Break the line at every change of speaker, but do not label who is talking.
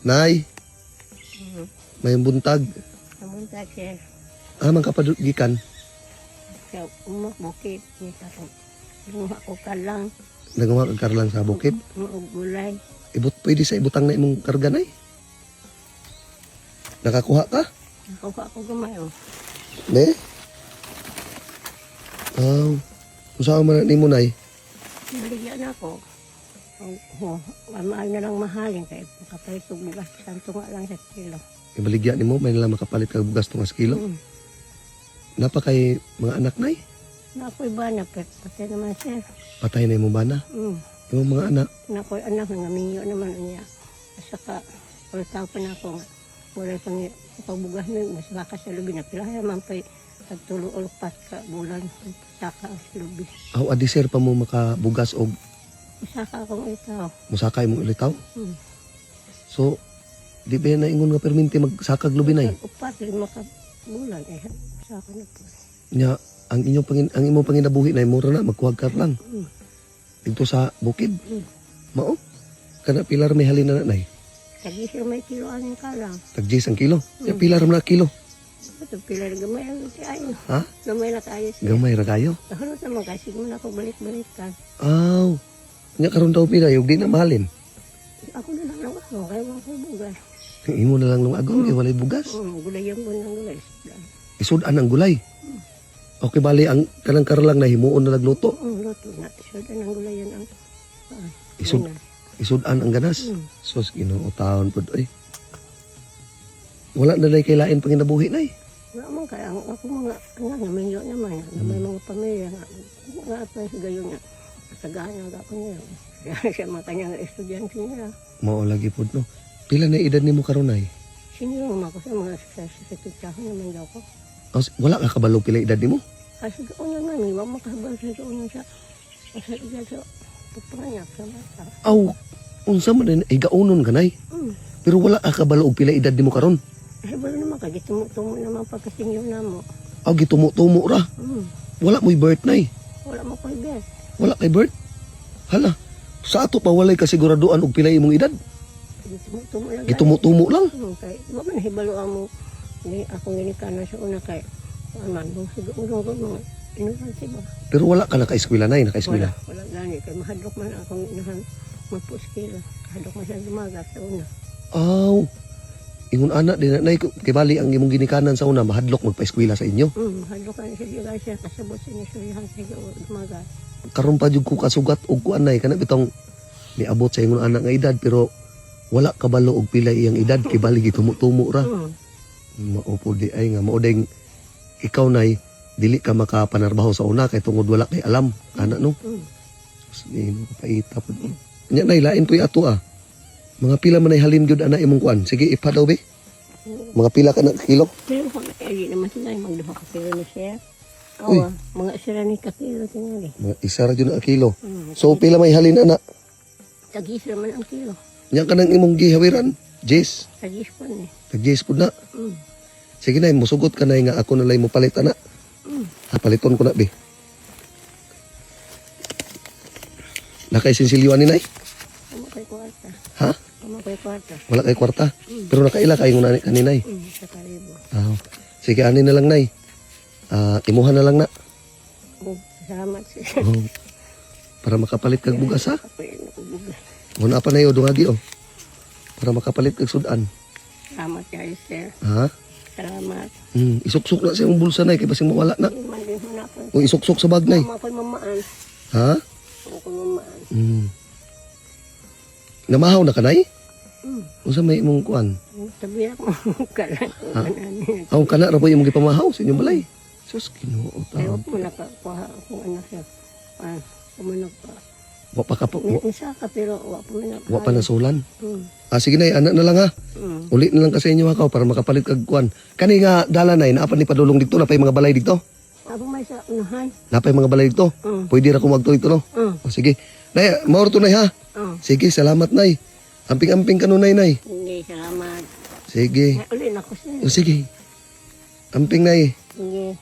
Nay, may buntag.
Namunta siya
Amang kapagikan.
sa bukit. Lumuha ko ka lang.
Nagawa kag karlang sa bukid.
Gulay.
Pwede sa ibutang na imong karga nay. Nakakuha ka?
Nakuha ko gamay oh.
Ne? Usaha man ni mo nay.
Naligyan ako. Mahal na lang mahalin kaya makapalit ko bugas. Santo nga lang sa kilo.
Ibaligya nimo may lang makapalit kag bugas tungas kilo. Napa kay mga anak nay?
Nako'y bana, pati naman siya.
Patay na imong bana. Imong mga anak.
Nako'y anak, nga minyo naman niya. At saka, ultaw pa na ako nga. Wala pang pagbugas na, mas baka sa lubi na. Pilaya man pa'y pagtulo ulpas ka, bulan, saka ang lubi.
Adi sir pa mo makabugas og
Saka akong itaw.
musakay mong ilitaw. So, di ba na ingon nga perminti magsakag lubi nay?
Upas, 5 ka bulan. Saka na po.
Nya ang imong panginabuhi nay mura na magkuhag ka lang. Dito sa bukid. Mao. Kana pilar may halin na nay.
Tagisir may kilo aning ka lang.
Tagjis ang kilo. Ya pilar man na kilo.
Ito pilar gamay ang kayo.
Ha?
Gamay na kayo siya.
Gamay ra kayo.
Nahanot naman kasi mo na ako balik-balikan.
Aw. Nya karon daw pila yung di na mahalin.
Ako na lang ako, kaya mga ko bugas.
Imo na lang nung agom walay bugas.
Gulay yung bunang gulay.
Isudan ang gulay. Okay bali ang kanang karlang na himuon na nagluto.
Luto na. Isod ang gulay yan ang...
Isudan ang ganas. Sus Ginoo taon pud ay. Wala na lay kay lain panginabuhi nay.
Wala man kaya ako mga anak na mayo naman. May mga pamilya nga. Nga pa sa gayon nga. Kasagahan nga ako niya. Kaya siya mga kanyang estudyante niya.
Mao lagi pud no. Pila na edad nimo karon nay?
Sinirong ako sa mga sakit-sakit naman daw ko.
Wala ka kabalo pila edad nimo?
Kasi kaunan nga, may makahaba sa kaunan sa iya sa pupangayak sa mata.
Aw, unsa man din ay gaunon kanay. Pero wala ka kabalo og pila edad nimo karon.
Eh, wala naman ka, gitumo-tumo naman pagkasinyo na mo.
Aw gitumo-tumo ra. Wala mo'y birth nay.
Wala mo ko'y bet.
Wala kay birth. Hala, sa ato pa walay kasiguraduan og pila imong edad.
Gitumo-tumo lang.
Gitumo-tumo lang.
Kay, wala man hibalo mo. Ako ginikanan sa una kay, aman, siguro ko mga inuran siya.
Pero wala ka naka-eskwela nay, naka-eskwela.
Wala gani, kay mahadlok man akong inahan magpuskila. Mahadlok man siya lumaga sa una.
Aw, ingon anak din nay kay bali ang imong ginikanan sa una mahadlok magpa-eskwela sa inyo.
Mahadlok man siya di siya kasabot sa inisurihan sa lumaga.
Karon pa jud ko kasugat og kuan nay kana bitong niabot sa ingon anak nga edad pero wala kabalo og pila iyang edad kay bali gitumo-tumo ra. Maupo di ay nga maudeng ikaw nay dili ka makapanarbaho sa una kay tungod wala kay alam ana no. Sige no paita pud. Nya nay lain puy ato Mga pila man ay halin gyud ana imong kuan. Sige ipa daw be. Mga pila ka na kilo?
Pero kung ay naman sila magduha ka kilo na siya. Oo, mga sira ni kakilo tingali.
Mga isa ra gyud na kilo. So pila may halin ana?
Tagis naman ang kilo.
Nya kanang imong gihawiran? Jess.
Tagis pa ni.
Tag-Jess pud na. Sige na, musugot ka na nga ako nalay mo palit ana. Paliton ko na be. Nakaisinsilyuan ni nay?
Tama kay kwarta.
Ha?
Tama kay kwarta.
Wala kay kwarta. Pero nakaila kay nguna ni nay.
Sa kalibo.
Sige ani na lang nay. Imuhan na lang na.
Salamat siya.
Para makapalit kag bugas ha.
Kapalit na bugas.
Muna pa na yo dungagi Para makapalit kag sudan.
Salamat kayo sir.
Ha?
Salamat.
Isuksok na sa imong bulsa nay kay basing mawala na.
Iman din hanapan.
O isuksok sa bag nay.
Mama ko'y mamaan.
Ha?
Mama ko'y mamaan.
Namahaw na kanay? Unsa may imong kuan?
Sabi ako ka lang.
Aw kana ra po imong gipamahaw sa inyong balay. Sus Ginoo
Pero
ta.
po nakakuha akong anak siya. Kumanog pa.
Wa pa ka po.
Isa ka pero wa pa man
Wa pa nasulan.
Hmm.
Sige nay, anak na lang ha. Uli na lang ka sa inyo ha para makapalit kag kuan. Kani nga dala nay naapan ni padulong dito napay mga balay dito.
Ako may sa unahan.
Napay mga balay dito. Pwede ra ko magtuloy dito no. Sige. Nay, maor to nay ha. Sige, salamat nay. Amping-amping ka no nay.
Hindi, salamat.
Sige.
Uli na ko siya.
Sige. Amping nay.
Sige.